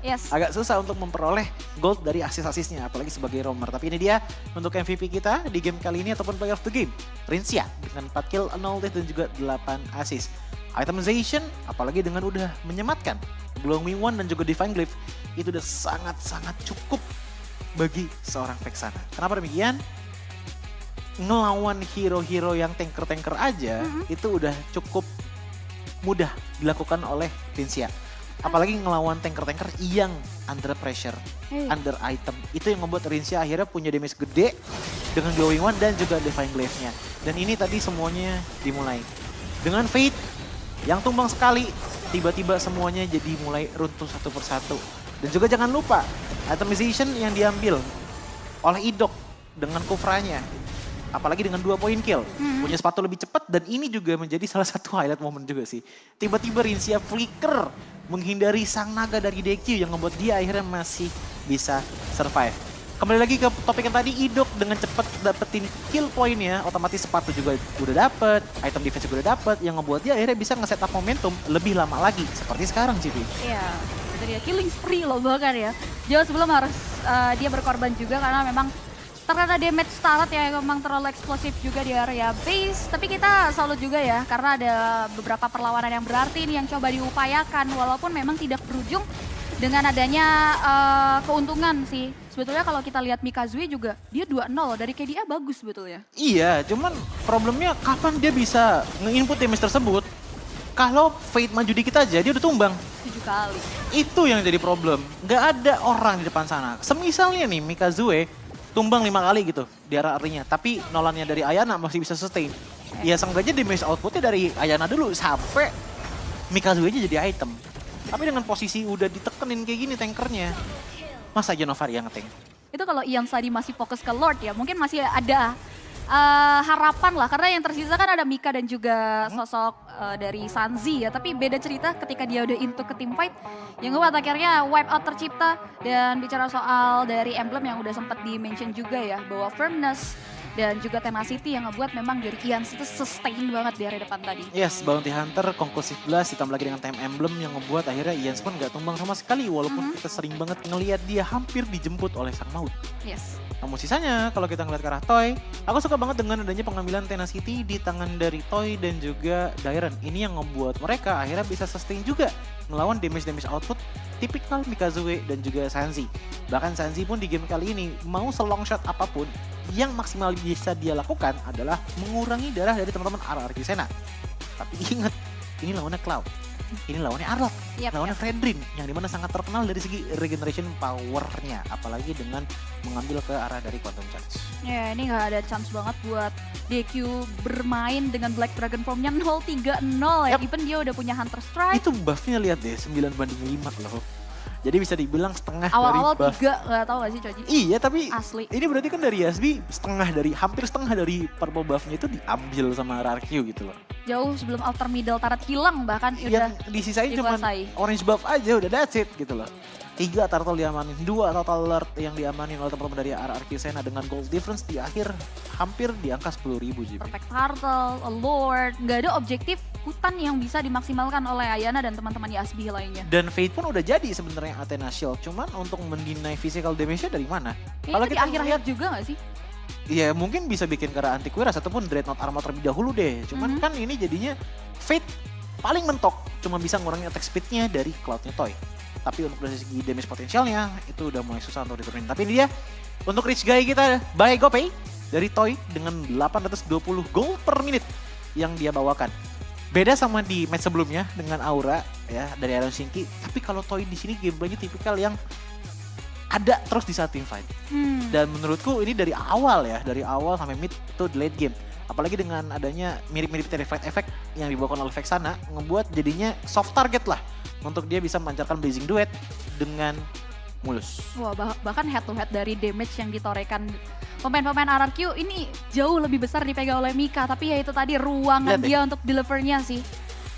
Yes. Agak susah untuk memperoleh gold dari asis-asisnya, apalagi sebagai roamer. Tapi ini dia untuk MVP kita di game kali ini ataupun player of the game. Rincia dengan 4 kill, 0 death dan juga 8 assist. Itemization, apalagi dengan udah menyematkan Glowing One dan juga Divine Glyph, itu udah sangat-sangat cukup bagi seorang Vexana. Kenapa demikian? Ngelawan hero-hero yang tanker-tanker aja, itu udah cukup mudah dilakukan oleh Rincia. Apalagi ngelawan tanker-tanker yang under pressure, under item. Itu yang membuat Rincia akhirnya punya damage gede dengan Glowing One dan juga Divine Glaive-nya. Dan ini tadi semuanya dimulai dengan Fate yang tumbang sekali. Tiba-tiba semuanya jadi mulai runtuh satu persatu. Dan juga jangan lupa, itemization yang diambil oleh Idok dengan Kufranya. Apalagi dengan 2 point kill. Punya sepatu lebih cepat dan ini juga menjadi salah satu highlight moment juga sih. Tiba-tiba Rincia flicker menghindari sang naga dari DQ yang membuat dia akhirnya masih bisa survive. Kembali lagi ke topik yang tadi, Idok dengan cepat dapetin kill point-nya, otomatis sepatu juga udah dapet, item defense juga udah dapet, yang ngebuat dia akhirnya bisa nge-set up momentum lebih lama lagi, seperti sekarang Cipi. Iya, itu dia killing spree loh bahkan ya. Jauh sebelum harus dia berkorban juga karena memang terkena damage start ya yang memang terlalu eksplosif juga di area base. Tapi kita salut juga ya karena ada beberapa perlawanan yang berarti nih yang coba diupayakan walaupun memang tidak berujung dengan adanya keuntungan sih. Sebetulnya kalau kita lihat Mikazuki juga dia 2-0 dari KDA bagus sebetulnya. Iya, cuman problemnya kapan dia bisa nge-input damage tersebut? Kalau Fate maju dikit aja dia udah tumbang. 7 kali. Itu yang jadi problem. Nggak ada orang di depan sana. Semisalnya nih Mikazuki tumbang 5 kali gitu di arah-arahnya. Tapi nolannya dari Ayana masih bisa sustain. Ya seenggaknya damage outputnya dari Ayana dulu sampai Mikazuki aja jadi item. Tapi dengan posisi udah ditekenin kayak gini tankernya. Masa aja Novari yang nge-tank? Itu kalau Ian tadi masih fokus ke Lord ya mungkin masih ada harapan lah. Karena yang tersisa kan ada Mika dan juga sosok dari Sanzi ya. Tapi beda cerita ketika dia udah into ke team fight. Yang ngebuat akhirnya wipe out tercipta. Dan bicara soal dari emblem yang udah sempat di-mention juga ya. Bahwa firmness dan juga tenacity yang ngebuat memang dari Ian itu sustain banget di area depan tadi. Yes, Bounty Hunter, Conclusive Blast ditambah lagi dengan time emblem yang ngebuat akhirnya Ian pun gak tumbang sama sekali. Walaupun kita sering banget ngelihat dia hampir dijemput oleh sang maut. Yes. Namun sisanya kalau kita ngeliat ke arah Toy, aku suka banget dengan adanya pengambilan Tenacity di tangan dari Toy dan juga Dairen. Ini yang membuat mereka akhirnya bisa sustain juga ngelawan damage-damage output tipikal Mikazuki dan juga Sanzi. Bahkan Sanzi pun di game kali ini mau selong shot apapun, yang maksimal bisa dia lakukan adalah mengurangi darah dari teman-teman RRQ Sena. Tapi ingat, ini lawannya Cloud. Ini lawannya Arlott, lawannya Fredrin, yang dimana sangat terkenal dari segi regeneration powernya, apalagi dengan mengambil ke arah dari Quantum Charge. Ya ini nggak ada chance banget buat DQ bermain dengan Black Dragon formnya 0-3-0 ya, even dia udah punya Hunter Strike. Itu buffnya lihat deh, 9/5 loh. Jadi bisa dibilang setengah awal-awal dari buff. 3, nggak tahu gak sih Coji? Iya tapi Asli. ini berarti kan dari Yasbi hampir setengah dari purple buffnya itu diambil sama RRQ gitu loh. Jauh sebelum outer middle turret hilang bahkan udah Yang disisain cuma dikuasai. orange buff aja udah that's it gitu loh. 3 turtle diamanin, 2 total alert yang diamanin oleh teman-teman dari RRQ Sena dengan gold difference di akhir hampir di angka 10.000 JB. Perfect Turtle, a Lord, nggak ada objektif hutan yang bisa dimaksimalkan oleh Ayana dan teman-teman Yasbi lainnya. Dan Fate pun udah jadi sebenarnya Athena Shield, cuman untuk mendinai physical damage-nya dari mana? Kalau di akhir-akhir juga nggak sih? Iya mungkin bisa bikin ke arah Antiquiras ataupun Dreadnought Armor terlebih dahulu deh. Cuman kan ini jadinya Fate paling mentok, cuma bisa ngurangin attack speed-nya dari Cloud-nya Toy. Tapi untuk dari segi damage potensialnya itu udah mulai susah untuk diturunin. Tapi ini dia untuk Rich Guy kita by GoPay dari Toy dengan 820 gold per menit yang dia bawakan. Beda sama di match sebelumnya dengan Aura ya dari Iron Shinki. Tapi kalau Toy di sini gameplaynya tipikal yang ada terus di saat team fight. Dan menurutku ini dari awal sampai mid to the late game. Apalagi dengan adanya mirip-mirip Terrified Effect yang dibawakan oleh Vexana, ngebuat jadinya soft target lah untuk dia bisa melancarkan Blazing Duet dengan mulus. Wah bahkan head to head dari damage yang ditorekan pemain-pemain RRQ ini jauh lebih besar dipegang oleh Mika. Tapi ya itu tadi ruangan dia untuk delivernya sih.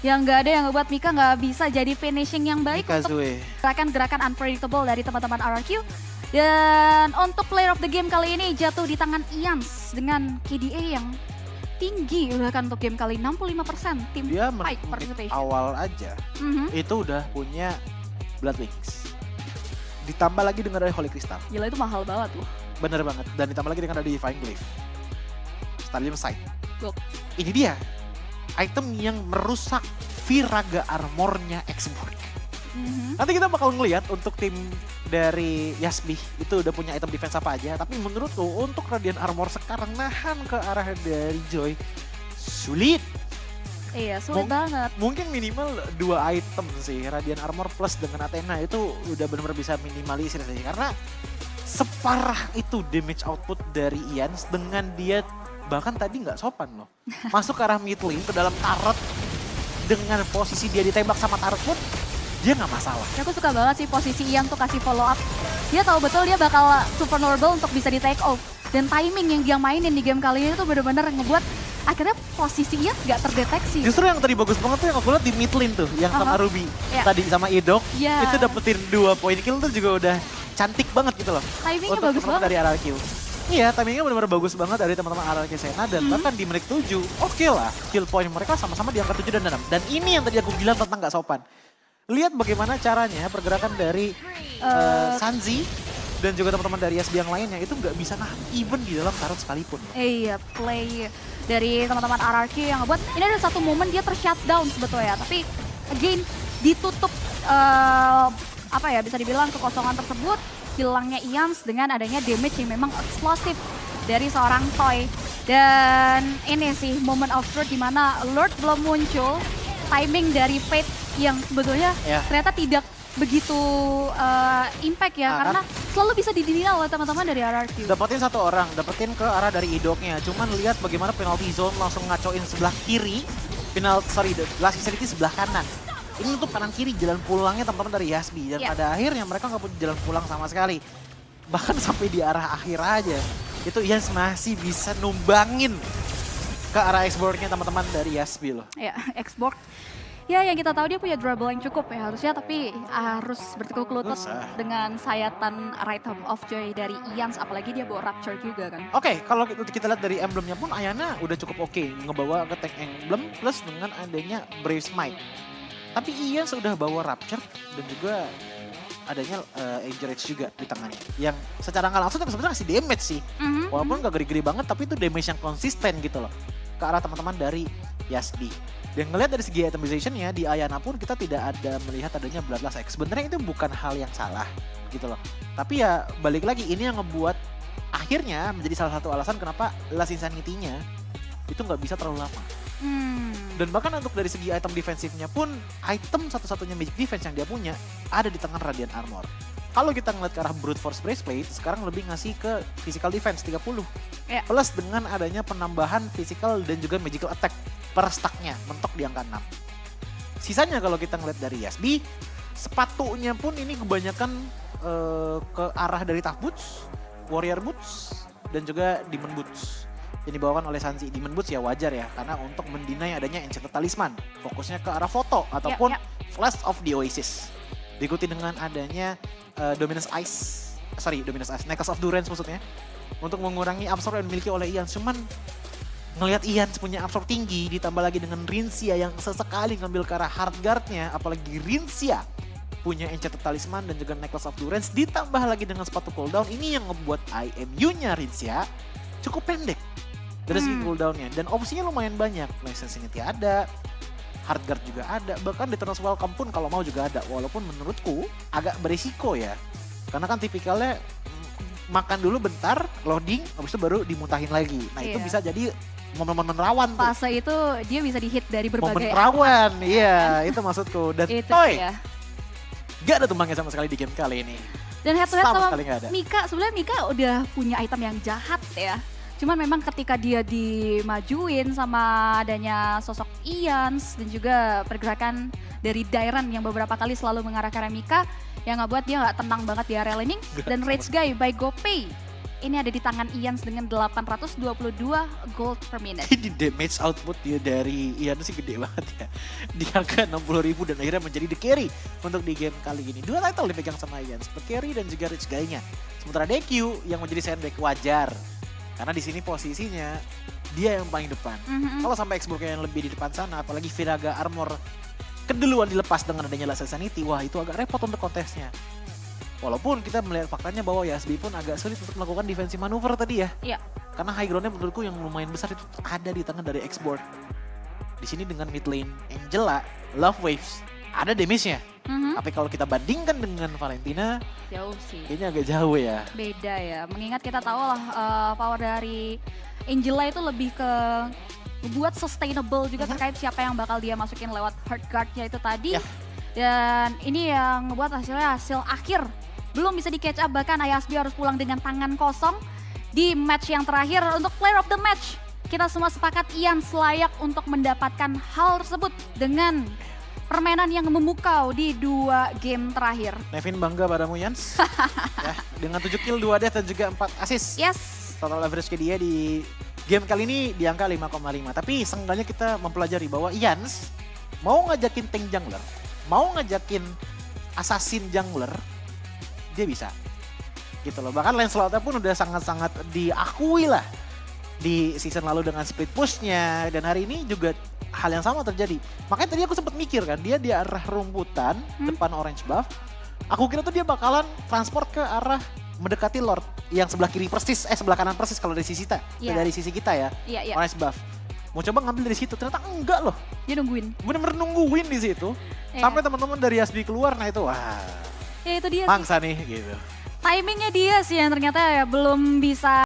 Yang nggak ada yang ngebuat Mika nggak bisa jadi finishing yang baik untuk gerakan-gerakan unpredictable dari teman-teman RRQ. Dan untuk player of the game kali ini jatuh di tangan Ians dengan KDA yang tinggi bahkan untuk game kali 65% tim dia fight participation. Awal aja itu udah punya Blood Wings. Ditambah lagi dengan ada Holy Crystal. Gila itu mahal banget loh. Bener banget. Dan ditambah lagi dengan ada Divine Glyph. Stadium Sight. Gok. Ini dia. Item yang merusak Firaga armornya Xborg. Nanti kita bakal ngeliat untuk tim dari Yasbi itu udah punya item defense apa aja. Tapi menurutku untuk Radiant Armor sekarang nahan ke arah dari Joy sulit. Iya, sulit banget. Mungkin minimal 2 item sih. Radiant Armor plus dengan Athena itu udah benar-benar bisa minimalisir sih. Karena separah itu damage output dari Ian dengan dia bahkan tadi nggak sopan loh. Masuk ke arah mid lane ke dalam turret dengan posisi dia ditembak sama turret pun dia nggak masalah. Ya, aku suka banget sih posisi Ian tuh kasih follow up. Dia tahu betul dia bakal super normal untuk bisa di take off. Dan timing yang dia mainin di game kali ini tuh bener-bener ngebuat akhirnya posisi Ian nggak terdeteksi. Justru yang tadi bagus banget tuh yang aku lihat di mid lane tuh. Yang sama Ruby tadi sama Idok. Itu dapetin 2 point kill tuh juga udah cantik banget gitu loh. Timingnya untuk bagus banget. Dari RRQ. Iya, timingnya benar-benar bagus banget dari teman-teman RRQ Sena. Dan bahkan di menit 7, oke lah. Kill point mereka sama-sama di angka 7 dan 6. Dan ini yang tadi aku bilang tentang nggak sopan. Lihat bagaimana caranya pergerakan dari Sanzi dan juga teman-teman dari SB yang lainnya itu nggak bisa nahan even di dalam turret sekalipun. Iya, play dari teman-teman RRQ yang ngebuat ini ada satu momen dia ter-shutdown sebetulnya. Tapi again ditutup apa ya bisa dibilang kekosongan tersebut, hilangnya Ians dengan adanya damage yang memang eksplosif dari seorang Toy. Dan ini sih moment of truth di mana Lord belum muncul, timing dari Fate yang sebetulnya ternyata tidak begitu impact ya, karena selalu bisa didinal oleh teman-teman dari RRQ. Dapetin 1 orang, dapetin ke arah dari Idoknya. Cuman lihat bagaimana penalty zone langsung ngacoin sebelah kiri, last vicinity sebelah kanan. Ini untuk kanan kiri jalan pulangnya teman-teman dari Yasbi. Dan pada akhirnya mereka nggak punya jalan pulang sama sekali. Bahkan sampai di arah akhir aja, itu Ians masih bisa numbangin ke arah Xborg-nya teman-teman dari Yasbi loh. Ya, Xborg. Ya, yang kita tahu dia punya dribble yang cukup ya harusnya, tapi harus bertekuk lutut dengan sayatan Right Arm of Joy dari Ians, apalagi dia bawa Rapture juga kan. Oke, kalau kita lihat dari emblemnya pun Ayana udah cukup oke ngebawa ke tank emblem plus dengan adanya Brave Smite. Tapi Ians udah bawa Rapture dan juga adanya Encourage juga di tangannya. Yang secara nggak langsung sebenarnya ngasih damage sih. Walaupun nggak gede-gede banget, tapi itu damage yang konsisten gitu loh. Ke arah teman-teman dari Yasbi. Dan ngelihat dari segi itemization-nya di Ayana pun kita tidak ada melihat adanya Bloodlust X. Sebenarnya itu bukan hal yang salah gitu loh. Tapi ya balik lagi ini yang ngebuat akhirnya menjadi salah satu alasan kenapa Last Insanity-nya itu nggak bisa terlalu lama. Dan bahkan untuk dari segi item defensifnya pun item satu-satunya magic defense yang dia punya ada di tangan Radiant Armor. Kalau kita ngeliat ke arah Brute Force Breastplate, sekarang lebih ngasih ke physical defense 30. Plus dengan adanya penambahan physical dan juga magical attack per stacknya, mentok di angka 6. Sisanya kalau kita ngeliat dari Yasbi, sepatunya pun ini kebanyakan ke arah dari Tough Boots, Warrior Boots, dan juga Demon Boots. Yang dibawakan oleh Sanzi. Demon Boots ya wajar ya, karena untuk mendinai adanya Enchanted Talisman. Fokusnya ke arah foto ataupun Flash of the Oasis. Diikuti dengan adanya Dominance Ice, Necklace of Durance maksudnya. Untuk mengurangi absorb yang dimiliki oleh Ian. Cuman ngelihat Ian punya absorb tinggi, ditambah lagi dengan Rincia yang sesekali ngambil ke arah Heartguard-nya. Apalagi Rincia punya Enchanted Talisman dan juga Necklace of Durance. Ditambah lagi dengan sepatu cooldown. Ini yang ngebuat IMU-nya Rincia cukup pendek dari segi cooldown-nya. Dan opsinya lumayan banyak. License Insanity ada, Heartguard juga ada, bahkan di Eternal Welcome pun kalau mau juga ada. Walaupun menurutku agak berisiko ya. Karena kan tipikalnya makan dulu bentar, loading, habis itu baru dimuntahin lagi. Nah itu bisa jadi momen-momen rawan tuh. Fase itu dia bisa dihit dari berbagai momen rawan, iya itu maksudku. Dan Toy, gak ada tumbangnya sama sekali di game kali ini. Dan head to head sama Mika, sebenarnya Mika udah punya item yang jahat ya. Cuman memang ketika dia dimajuin sama adanya sosok Ians dan juga pergerakan dari Dairan yang beberapa kali selalu mengarah ke arah Mika, yang ngebuat dia nggak tenang banget di area laning. Dan Rage Guy by GoPay ini ada di tangan Ians dengan 822 gold per minute. Ini damage output dia dari Ians sih gede banget ya. Di angka 60.000 dan akhirnya menjadi the carry untuk di game kali ini. 2 title dipegang sama Ians, the carry dan juga Rage Guy-nya. Sementara DQ yang menjadi sandbag wajar. Karena di sini posisinya dia yang paling depan. Kalau sampai Xborg yang lebih di depan sana, apalagi Firaga Armor keduluan dilepas dengan adanya Last Insanity, wah itu agak repot untuk kontesnya. Walaupun kita melihat faktanya bahwa Yasbi pun agak sulit untuk melakukan defensive manuver tadi ya. Iya. Karena high groundnya menurutku yang lumayan besar itu ada di tangan dari X-Board. Di sini dengan mid lane Angela, Love Waves, ada damage-nya. Tapi kalau kita bandingkan dengan Valentina, Jauh sih. kayaknya agak jauh ya. Beda ya. Mengingat kita tahu lah power dari Angela itu lebih ke buat sustainable juga terkait siapa yang bakal dia masukin lewat hard guard-nya itu tadi. Ya. Dan ini yang ngebuat hasilnya hasil akhir. Belum bisa di catch up, bahkan ISB harus pulang dengan tangan kosong di match yang terakhir. Untuk player of the match, kita semua sepakat Ian layak untuk mendapatkan hal tersebut dengan permainan yang memukau di 2 game terakhir. Nevin bangga padamu Yans. Ya, dengan 7 kill, 2 death dan juga 4 assist. Yes. Total average ke dia di game kali ini di angka 5,5. Tapi seenggaknya kita mempelajari bahwa Yans mau ngajakin tank jungler, mau ngajakin assassin jungler, dia bisa. Gitu loh. Bahkan Lancelotnya pun udah sangat-sangat diakui lah di season lalu dengan split push-nya. Dan hari ini juga hal yang sama terjadi. Makanya tadi aku sempat mikir kan, dia di arah rumputan depan orange buff. Aku kira tuh dia bakalan transport ke arah mendekati Lord yang sebelah kiri persis, sebelah kanan persis kalau dari sisi kita, dari sisi kita ya. Iya. Orange buff. Mau coba ngambil dari situ, ternyata enggak loh. Dia nungguin. Bener-bener nungguin di situ. Iya. Sampai teman-teman dari Yasbi keluar, nah itu wah. Ya itu dia sih. Mangsa nih gitu. Timingnya dia sih yang ternyata ya belum bisa